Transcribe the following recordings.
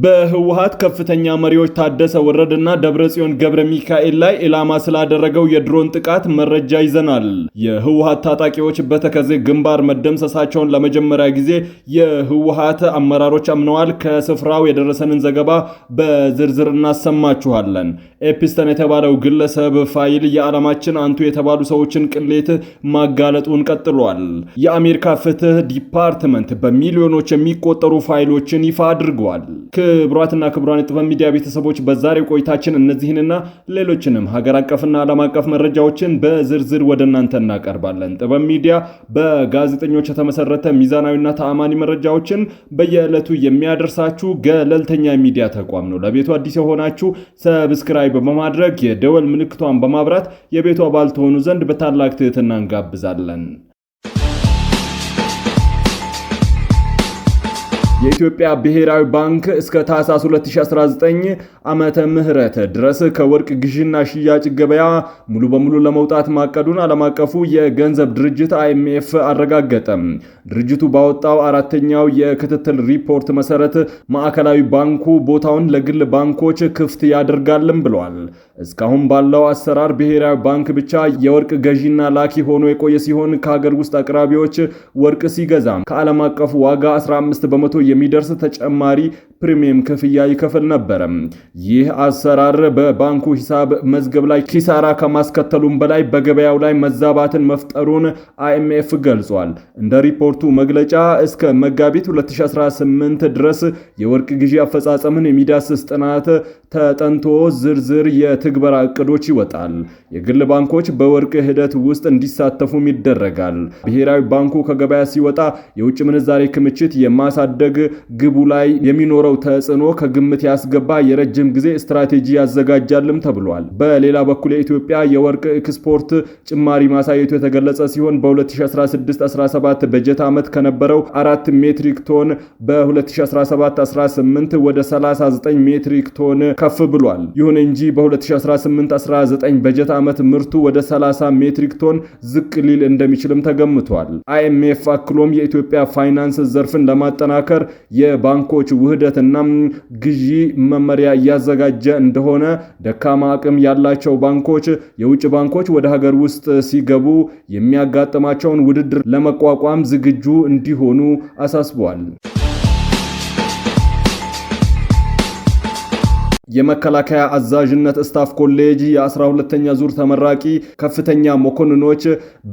በህወሓት ከፍተኛ መሪዎች ታደሰ ወረደና ደብረጽዮን ገብረ ሚካኤል ላይ ኢላማ ስላደረገው የድሮን ጥቃት መረጃ ይዘናል። የህወሓት ታጣቂዎች በተከዜ ግንባር መደምሰሳቸውን ለመጀመሪያ ጊዜ የህወሓት አመራሮች አምነዋል። ከስፍራው የደረሰንን ዘገባ በዝርዝር እናሰማችኋለን። ኤፒስተን የተባለው ግለሰብ ፋይል የዓለማችን አንቱ የተባሉ ሰዎችን ቅሌት ማጋለጡን ቀጥሏል። የአሜሪካ ፍትህ ዲፓርትመንት በሚሊዮኖች የሚቆጠሩ ፋይሎችን ይፋ አድርገዋል። ክቡራትና ክቡራን የጥበብ ሚዲያ ቤተሰቦች በዛሬው ቆይታችን እነዚህንና ሌሎችንም ሀገር አቀፍና ዓለም አቀፍ መረጃዎችን በዝርዝር ወደ እናንተ እናቀርባለን። ጥበብ ሚዲያ በጋዜጠኞች የተመሰረተ ሚዛናዊና ተአማኒ መረጃዎችን በየዕለቱ የሚያደርሳችሁ ገለልተኛ ሚዲያ ተቋም ነው። ለቤቱ አዲስ የሆናችሁ ሰብስክራይብ በማድረግ የደወል ምልክቷን በማብራት የቤቱ አባል ትሆኑ ዘንድ በታላቅ ትህትና እንጋብዛለን። የኢትዮጵያ ብሔራዊ ባንክ እስከ ታህሳስ 2019 ዓመተ ምህረት ድረስ ከወርቅ ግዥና ሽያጭ ገበያ ሙሉ በሙሉ ለመውጣት ማቀዱን ዓለም አቀፉ የገንዘብ ድርጅት IMF አረጋገጠ። ድርጅቱ ባወጣው አራተኛው የክትትል ሪፖርት መሰረት ማዕከላዊ ባንኩ ቦታውን ለግል ባንኮች ክፍት ያደርጋልም ብሏል። እስካሁን ባለው አሰራር ብሔራዊ ባንክ ብቻ የወርቅ ገዢና ላኪ ሆኖ የቆየ ሲሆን ከሀገር ውስጥ አቅራቢዎች ወርቅ ሲገዛ ከዓለም አቀፉ ዋጋ 15 በመቶ የሚደርስ ተጨማሪ ፕሪሚየም ክፍያ ይከፍል ነበር። ይህ አሰራር በባንኩ ሂሳብ መዝገብ ላይ ኪሳራ ከማስከተሉም በላይ በገበያው ላይ መዛባትን መፍጠሩን IMF ገልጿል። እንደ ሪፖርቱ መግለጫ እስከ መጋቢት 2018 ድረስ የወርቅ ግዢ አፈጻጸምን የሚዳስስ ጥናት ተጠንቶ ዝርዝር የትግበራ እቅዶች ይወጣል። የግል ባንኮች በወርቅ ሂደት ውስጥ እንዲሳተፉም ይደረጋል። ብሔራዊ ባንኩ ከገበያ ሲወጣ የውጭ ምንዛሬ ክምችት የማሳደግ ግቡ ላይ የሚኖረው ተጽዕኖ ከግምት ያስገባ የረጅም ጊዜ ስትራቴጂ ያዘጋጃልም ተብሏል። በሌላ በኩል የኢትዮጵያ የወርቅ ኤክስፖርት ጭማሪ ማሳየቱ የተገለጸ ሲሆን በ2016-17 በጀት ዓመት ከነበረው 4 ሜትሪክ ቶን በ2017-18 ወደ 39 ሜትሪክ ቶን ከፍ ብሏል። ይሁን እንጂ በ2018-19 በጀት ዓመት ምርቱ ወደ 30 ሜትሪክ ቶን ዝቅ ሊል እንደሚችልም ተገምቷል። IMF አክሎም የኢትዮጵያ ፋይናንስ ዘርፍን ለማጠናከር የባንኮች ውህደትና ግዢ መመሪያ እያዘጋጀ እንደሆነ፣ ደካማ አቅም ያላቸው ባንኮች የውጭ ባንኮች ወደ ሀገር ውስጥ ሲገቡ የሚያጋጥማቸውን ውድድር ለመቋቋም ዝግጁ እንዲሆኑ አሳስበዋል። የመከላከያ አዛዥነት ስታፍ ኮሌጅ የ12ኛ ዙር ተመራቂ ከፍተኛ መኮንኖች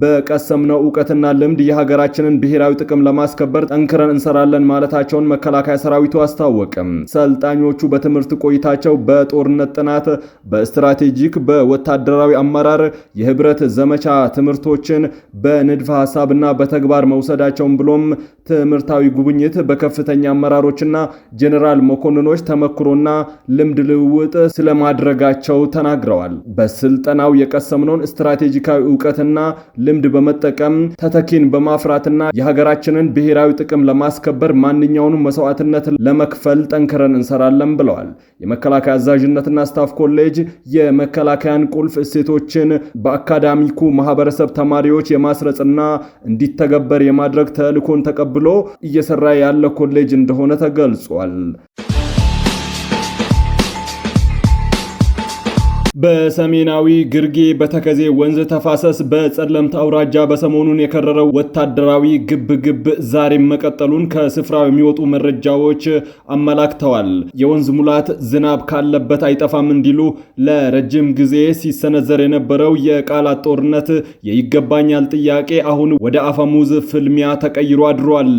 በቀሰምነው ዕውቀትና ልምድ የሀገራችንን ብሔራዊ ጥቅም ለማስከበር ጠንክረን እንሰራለን ማለታቸውን መከላከያ ሰራዊቱ አስታወቀም። ሰልጣኞቹ በትምህርት ቆይታቸው በጦርነት ጥናት፣ በስትራቴጂክ፣ በወታደራዊ አመራር የህብረት ዘመቻ ትምህርቶችን በንድፈ ሐሳብና በተግባር መውሰዳቸውን ብሎም ትምህርታዊ ጉብኝት በከፍተኛ አመራሮችና ጄኔራል መኮንኖች ተመክሮና ልምድ ልውውጥ ስለማድረጋቸው ተናግረዋል። በስልጠናው የቀሰምነውን ስትራቴጂካዊ ዕውቀትና ልምድ በመጠቀም ተተኪን በማፍራትና የሀገራችንን ብሔራዊ ጥቅም ለማስከበር ማንኛውንም መስዋዕትነት ለመክፈል ጠንክረን እንሰራለን ብለዋል። የመከላከያ አዛዥነትና ስታፍ ኮሌጅ የመከላከያን ቁልፍ እሴቶችን በአካዳሚኩ ማህበረሰብ ተማሪዎች የማስረጽና እንዲተገበር የማድረግ ተልዕኮን ተቀብሎ እየሰራ ያለ ኮሌጅ እንደሆነ ተገልጿል። በሰሜናዊ ግርጌ በተከዜ ወንዝ ተፋሰስ በጸለምት አውራጃ በሰሞኑን የከረረው ወታደራዊ ግብግብ ዛሬም መቀጠሉን ከስፍራው የሚወጡ መረጃዎች አመላክተዋል። የወንዝ ሙላት ዝናብ ካለበት አይጠፋም እንዲሉ ለረጅም ጊዜ ሲሰነዘር የነበረው የቃላት ጦርነት የይገባኛል ጥያቄ አሁን ወደ አፈሙዝ ፍልሚያ ተቀይሮ አድሯል።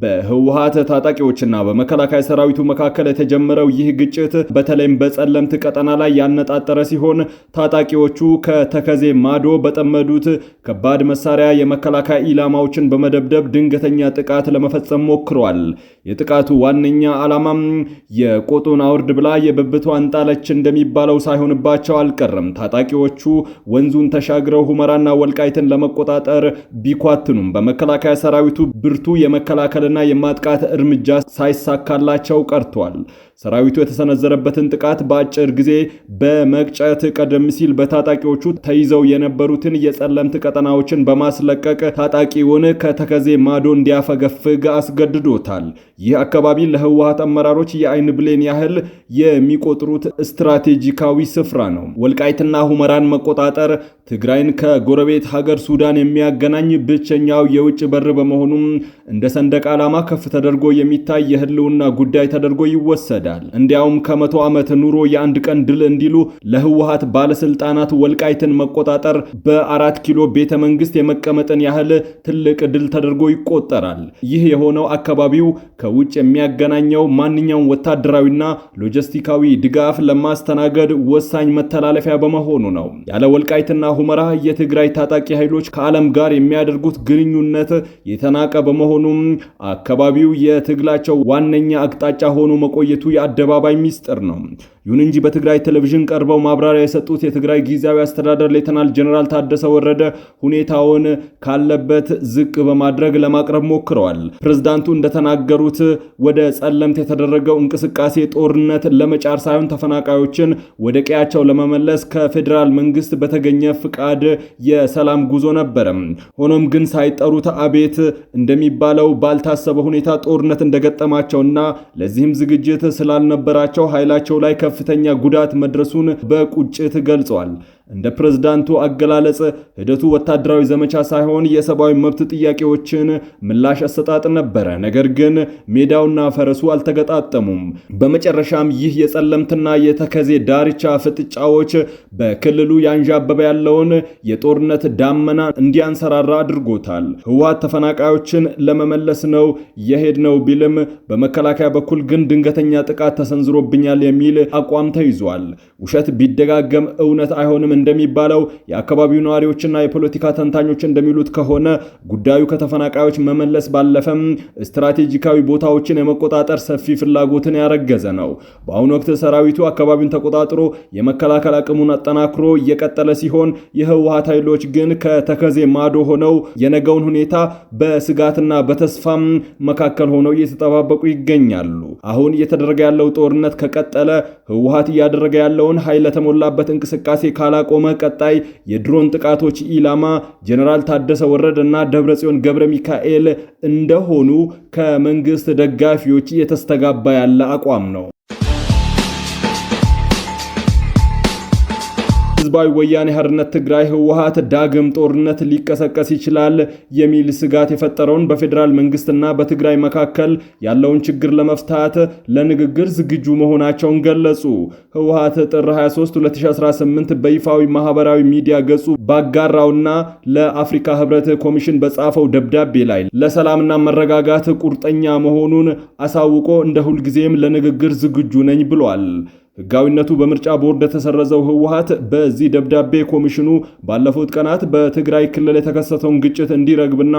በህወሓት ታጣቂዎችና በመከላከያ ሰራዊቱ መካከል የተጀመረው ይህ ግጭት በተለይም በጸለምት ቀጠና ላይ ያነጣጠረ ሲሆን ታጣቂዎቹ ከተከዜ ማዶ በጠመዱት ከባድ መሳሪያ የመከላከያ ኢላማዎችን በመደብደብ ድንገተኛ ጥቃት ለመፈጸም ሞክረዋል። የጥቃቱ ዋነኛ ዓላማም የቆጡን አውርድ ብላ የብብቷን ጣለች እንደሚባለው ሳይሆንባቸው አልቀረም። ታጣቂዎቹ ወንዙን ተሻግረው ሁመራና ወልቃይትን ለመቆጣጠር ቢኳትኑም በመከላከያ ሰራዊቱ ብርቱ የመከላከል የመከላከልና የማጥቃት እርምጃ ሳይሳካላቸው ቀርቷል። ሰራዊቱ የተሰነዘረበትን ጥቃት በአጭር ጊዜ በመቅጨት ቀደም ሲል በታጣቂዎቹ ተይዘው የነበሩትን የጸለምት ቀጠናዎችን በማስለቀቅ ታጣቂውን ከተከዜ ማዶ እንዲያፈገፍግ አስገድዶታል። ይህ አካባቢ ለህወሓት አመራሮች የአይን ብሌን ያህል የሚቆጥሩት ስትራቴጂካዊ ስፍራ ነው። ወልቃይትና ሁመራን መቆጣጠር ትግራይን ከጎረቤት ሀገር ሱዳን የሚያገናኝ ብቸኛው የውጭ በር በመሆኑም እንደ ሰንደቅ ዓላማ ከፍ ተደርጎ የሚታይ የህልውና ጉዳይ ተደርጎ ይወሰዳል። እንዲያውም ከ100 ዓመት ኑሮ የአንድ ቀን ድል እንዲሉ ለህወሓት ባለስልጣናት ወልቃይትን መቆጣጠር በ4 ኪሎ ቤተ መንግስት የመቀመጥን ያህል ትልቅ ድል ተደርጎ ይቆጠራል። ይህ የሆነው አካባቢው ከውጭ የሚያገናኘው ማንኛውም ወታደራዊና ሎጂስቲካዊ ድጋፍ ለማስተናገድ ወሳኝ መተላለፊያ በመሆኑ ነው። ያለ ወልቃይትና ሁመራ የትግራይ ታጣቂ ኃይሎች ከዓለም ጋር የሚያደርጉት ግንኙነት የተናቀ በመሆኑም አካባቢው የትግላቸው ዋነኛ አቅጣጫ ሆኖ መቆየቱ የአደባባይ ሚስጥር ነው። ይሁን እንጂ በትግራይ ቴሌቪዥን ቀርበው ማብራሪያ የሰጡት የትግራይ ጊዜያዊ አስተዳደር ሌተናል ጀነራል ታደሰ ወረደ ሁኔታውን ካለበት ዝቅ በማድረግ ለማቅረብ ሞክረዋል። ፕሬዝዳንቱ እንደተናገሩት ወደ ጸለምት የተደረገው እንቅስቃሴ ጦርነት ለመጫር ሳይሆን ተፈናቃዮችን ወደ ቀያቸው ለመመለስ ከፌዴራል መንግስት በተገኘ ፍቃድ የሰላም ጉዞ ነበር። ሆኖም ግን ሳይጠሩት አቤት እንደሚባለው ባልታሰበ ሁኔታ ጦርነት እንደገጠማቸውና ለዚህም ዝግጅት ስላልነበራቸው ኃይላቸው ላይ ከፍተኛ ጉዳት መድረሱን በቁጭት ገልጸዋል። እንደ ፕሬዝዳንቱ አገላለጽ ሂደቱ ወታደራዊ ዘመቻ ሳይሆን የሰብአዊ መብት ጥያቄዎችን ምላሽ አሰጣጥ ነበረ። ነገር ግን ሜዳውና ፈረሱ አልተገጣጠሙም። በመጨረሻም ይህ የጸለምትና የተከዜ ዳርቻ ፍጥጫዎች በክልሉ ያንዣበበ ያለውን የጦርነት ዳመና እንዲያንሰራራ አድርጎታል። ህወሓት ተፈናቃዮችን ለመመለስ ነው የሄድነው ቢልም በመከላከያ በኩል ግን ድንገተኛ ጥቃት ተሰንዝሮብኛል የሚል አቋም ተይዟል። ውሸት ቢደጋገም እውነት አይሆንም እንደሚባለው የአካባቢው ነዋሪዎችና የፖለቲካ ተንታኞች እንደሚሉት ከሆነ ጉዳዩ ከተፈናቃዮች መመለስ ባለፈም ስትራቴጂካዊ ቦታዎችን የመቆጣጠር ሰፊ ፍላጎትን ያረገዘ ነው። በአሁኑ ወቅት ሰራዊቱ አካባቢውን ተቆጣጥሮ የመከላከል አቅሙን አጠናክሮ እየቀጠለ ሲሆን የህወሓት ኃይሎች ግን ከተከዜ ማዶ ሆነው የነገውን ሁኔታ በስጋትና በተስፋም መካከል ሆነው እየተጠባበቁ ይገኛሉ። አሁን እየተደረገ ያለው ጦርነት ከቀጠለ ህወሓት እያደረገ ያለውን ኃይል የተሞላበት እንቅስቃሴ ካላቆመ ቀጣይ የድሮን ጥቃቶች ኢላማ ጀነራል ታደሰ ወረደ እና ደብረጽዮን ገብረ ሚካኤል እንደሆኑ ከመንግስት ደጋፊዎች እየተስተጋባ ያለ አቋም ነው። ህዝባዊ ወያኔ ሓርነት ትግራይ ህወሓት ዳግም ጦርነት ሊቀሰቀስ ይችላል የሚል ስጋት የፈጠረውን በፌዴራል መንግስትና በትግራይ መካከል ያለውን ችግር ለመፍታት ለንግግር ዝግጁ መሆናቸውን ገለጹ። ህወሓት ጥር 23 2018 በይፋዊ ማህበራዊ ሚዲያ ገጹ ባጋራውና ለአፍሪካ ህብረት ኮሚሽን በጻፈው ደብዳቤ ላይ ለሰላምና መረጋጋት ቁርጠኛ መሆኑን አሳውቆ እንደ ሁልጊዜም ለንግግር ዝግጁ ነኝ ብሏል። ህጋዊነቱ በምርጫ ቦርድ የተሰረዘው ህወሓት በዚህ ደብዳቤ ኮሚሽኑ ባለፉት ቀናት በትግራይ ክልል የተከሰተውን ግጭት እንዲረግብና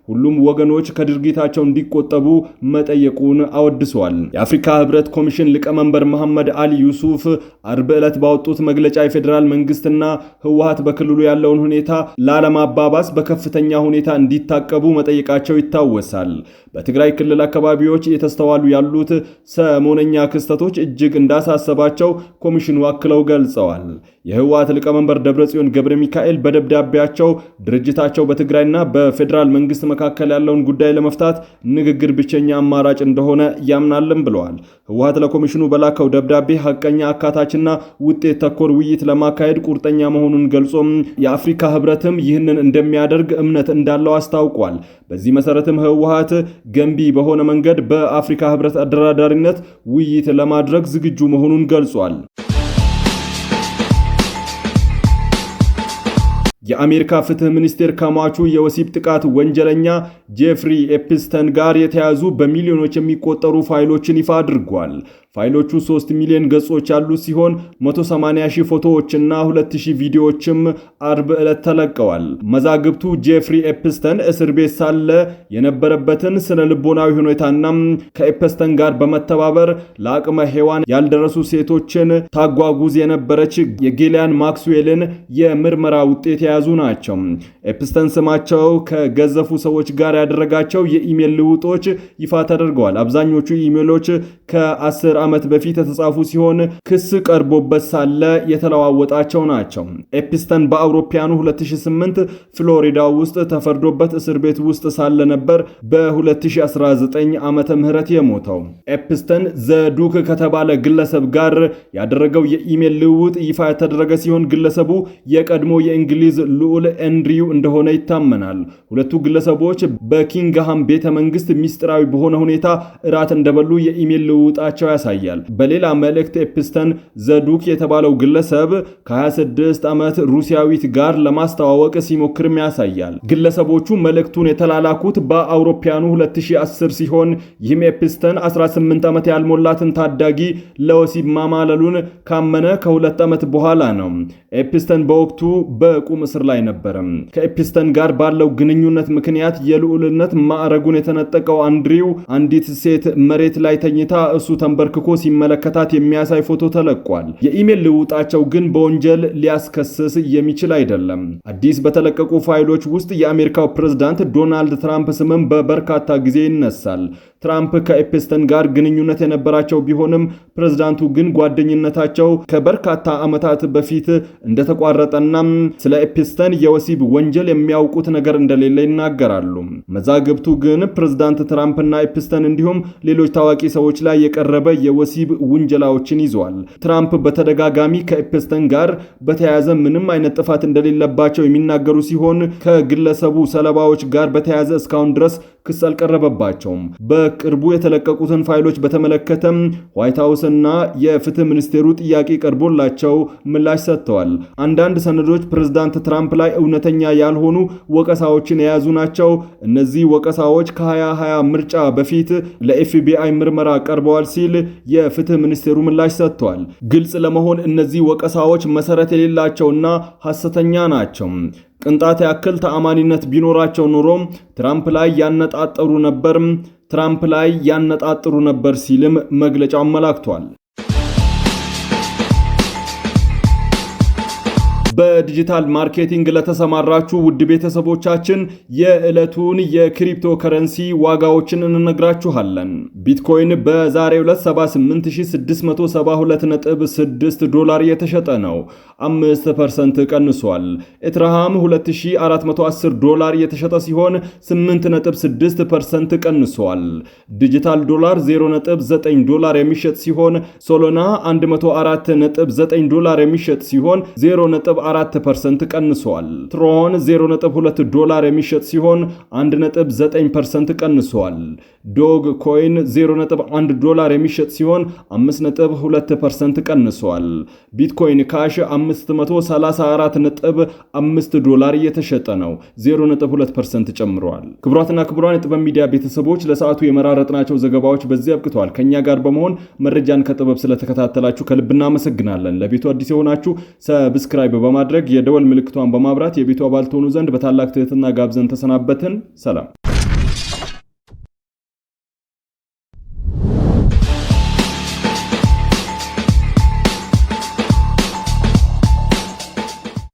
ሁሉም ወገኖች ከድርጊታቸው እንዲቆጠቡ መጠየቁን አወድሷል። የአፍሪካ ህብረት ኮሚሽን ሊቀመንበር መሐመድ አሊ ዩሱፍ አርብ ዕለት ባወጡት መግለጫ የፌዴራል መንግስትና ህወሓት በክልሉ ያለውን ሁኔታ ላለማባባስ በከፍተኛ ሁኔታ እንዲታቀቡ መጠየቃቸው ይታወሳል። በትግራይ ክልል አካባቢዎች የተስተዋሉ ያሉት ሰሞነኛ ክስተቶች እጅግ እንዳሳሰባቸው ኮሚሽኑ አክለው ገልጸዋል። የህወሓት ሊቀመንበር ደብረጽዮን ገብረ ሚካኤል በደብዳቤያቸው ድርጅታቸው በትግራይና በፌዴራል መንግስት መካከል ያለውን ጉዳይ ለመፍታት ንግግር ብቸኛ አማራጭ እንደሆነ ያምናልን ብለዋል። ህወሓት ለኮሚሽኑ በላከው ደብዳቤ ሐቀኛ፣ አካታችና ውጤት ተኮር ውይይት ለማካሄድ ቁርጠኛ መሆኑን ገልጾም የአፍሪካ ህብረትም ይህንን እንደሚያደርግ እምነት እንዳለው አስታውቋል። በዚህ መሰረትም ህወሓት ገንቢ በሆነ መንገድ በአፍሪካ ህብረት አደራዳሪነት ውይይት ለማድረግ ዝግጁ መሆኑን ገልጿል። የአሜሪካ ፍትህ ሚኒስቴር ከሟቹ የወሲብ ጥቃት ወንጀለኛ ጄፍሪ ኤፕስተን ጋር የተያዙ በሚሊዮኖች የሚቆጠሩ ፋይሎችን ይፋ አድርጓል። ፋይሎቹ 3 ሚሊዮን ገጾች ያሉት ሲሆን 180,000 ፎቶዎችና 2,000 ቪዲዮዎችም አርብ ዕለት ተለቀዋል። መዛግብቱ ጄፍሪ ኤፕስተን እስር ቤት ሳለ የነበረበትን ስነ ልቦናዊ ሁኔታና ከኤፕስተን ጋር በመተባበር ለአቅመ ሔዋን ያልደረሱ ሴቶችን ታጓጉዝ የነበረች የጊሊያን ማክስዌልን የምርመራ ውጤት የያዙ ናቸው። ኤፕስተን ስማቸው ከገዘፉ ሰዎች ጋር ያደረጋቸው የኢሜል ልውጦች ይፋ ተደርገዋል። አብዛኞቹ ኢሜሎች ከ10 ዓመት በፊት የተጻፉ ሲሆን ክስ ቀርቦበት ሳለ የተለዋወጣቸው ናቸው። ኤፕስተን በአውሮፓውያኑ 2008 ፍሎሪዳ ውስጥ ተፈርዶበት እስር ቤት ውስጥ ሳለ ነበር በ2019 ዓመተ ምህረት የሞተው። ኤፕስተን ዘዱክ ከተባለ ግለሰብ ጋር ያደረገው የኢሜል ልውውጥ ይፋ የተደረገ ሲሆን ግለሰቡ የቀድሞ የእንግሊዝ ልዑል ኤንድሪው እንደሆነ ይታመናል። ሁለቱ ግለሰቦች በኪንግሃም ቤተ መንግስት ሚስጥራዊ በሆነ ሁኔታ እራት እንደበሉ የኢሜል ልውውጣቸው ያሳያል። በሌላ መልእክት ኤፕስተን ዘዱክ የተባለው ግለሰብ ከ26 ዓመት ሩሲያዊት ጋር ለማስተዋወቅ ሲሞክርም ያሳያል። ግለሰቦቹ መልእክቱን የተላላኩት በአውሮፓውያኑ 2010 ሲሆን ይህም ኤፕስተን 18 ዓመት ያልሞላትን ታዳጊ ለወሲብ ማማለሉን ካመነ ከ2 ዓመት በኋላ ነው። ኤፕስተን በወቅቱ በቁም እስር ላይ ነበር። ከኤፕስተን ጋር ባለው ግንኙነት ምክንያት የልዑልነት ማዕረጉን የተነጠቀው አንድሪው አንዲት ሴት መሬት ላይ ተኝታ እሱ ተንበርክኮ ሲመለከታት የሚያሳይ ፎቶ ተለቋል። የኢሜል ልውጣቸው ግን በወንጀል ሊያስከስስ የሚችል አይደለም። አዲስ በተለቀቁ ፋይሎች ውስጥ የአሜሪካው ፕሬዝዳንት ዶናልድ ትራምፕ ስምም በበርካታ ጊዜ ይነሳል። ትራምፕ ከኤፕስተን ጋር ግንኙነት የነበራቸው ቢሆንም ፕሬዝዳንቱ ግን ጓደኝነታቸው ከበርካታ ዓመታት በፊት እንደተቋረጠና ስለ ኤፕስተን የወሲብ ወንጀል የሚያውቁት ነገር እንደሌለ ይናገራሉ። መዛግብቱ ግን ፕሬዝዳንት ትራምፕና ኤፕስተን እንዲሁም ሌሎች ታዋቂ ሰዎች ላይ የቀረበ የወሲብ ውንጀላዎችን ይዟል። ትራምፕ በተደጋጋሚ ከኤፕስተን ጋር በተያያዘ ምንም አይነት ጥፋት እንደሌለባቸው የሚናገሩ ሲሆን ከግለሰቡ ሰለባዎች ጋር በተያያዘ እስካሁን ድረስ ክስ አልቀረበባቸውም። በቅርቡ የተለቀቁትን ፋይሎች በተመለከተም ዋይት ሃውስ እና የፍትህ ሚኒስቴሩ ጥያቄ ቀርቦላቸው ምላሽ ሰጥተዋል። አንዳንድ ሰነዶች ፕሬዝዳንት ትራምፕ ላይ እውነተኛ ያልሆኑ ወቀሳዎችን የያዙ ናቸው። እነዚህ ወቀሳዎች ከ2020 ምርጫ በፊት ለኤፍቢአይ ምርመራ ቀርበዋል ሲል የፍትህ ሚኒስቴሩ ምላሽ ሰጥተዋል። ግልጽ ለመሆን እነዚህ ወቀሳዎች መሰረት የሌላቸውና ሐሰተኛ ናቸው። ቅንጣት ያክል ተአማኒነት ቢኖራቸው ኖሮም ትራምፕ ላይ ያነጣጥሩ ነበር ሲልም መግለጫው አመላክቷል። በዲጂታል ማርኬቲንግ ለተሰማራችሁ ውድ ቤተሰቦቻችን የዕለቱን የክሪፕቶ ከረንሲ ዋጋዎችን እንነግራችኋለን። ቢትኮይን በዛሬው ዕለት 78672.6 ዶላር የተሸጠ ነው፣ 5% ቀንሷል። ኢትራሃም 2410 ዶላር የተሸጠ ሲሆን 8.6% ቀንሷል። ዲጂታል ዶላር 0.9 ዶላር የሚሸጥ ሲሆን ሶሎና 104.9 ዶላር የሚሸጥ ሲሆን 0.4% ቀንሷል። ትሮን 0.2 ዶላር የሚሸጥ ሲሆን 1.9% ቀንሷል። ዶግ ኮይን 0.1 ዶላር የሚሸጥ ሲሆን 5.2% ቀንሷል። ቢትኮይን ካሽ 534.5 ዶላር እየተሸጠ ነው፣ 0.2% ጨምሯል። ክቡራትና ክቡራን የጥበብ ሚዲያ ቤተሰቦች ለሰዓቱ የመራረጥናቸው ዘገባዎች በዚህ አብቅተዋል። ከኛ ጋር በመሆን መረጃን ከጥበብ ስለተከታተላችሁ ከልብ እናመሰግናለን። ለቤቱ አዲስ የሆናችሁ ሰብስክራይብ በማድረግ የደወል ምልክቷን በማብራት የቤቱ አባል ትሆኑ ዘንድ በታላቅ ትህትና ጋብዘን ተሰናበትን። ሰላም።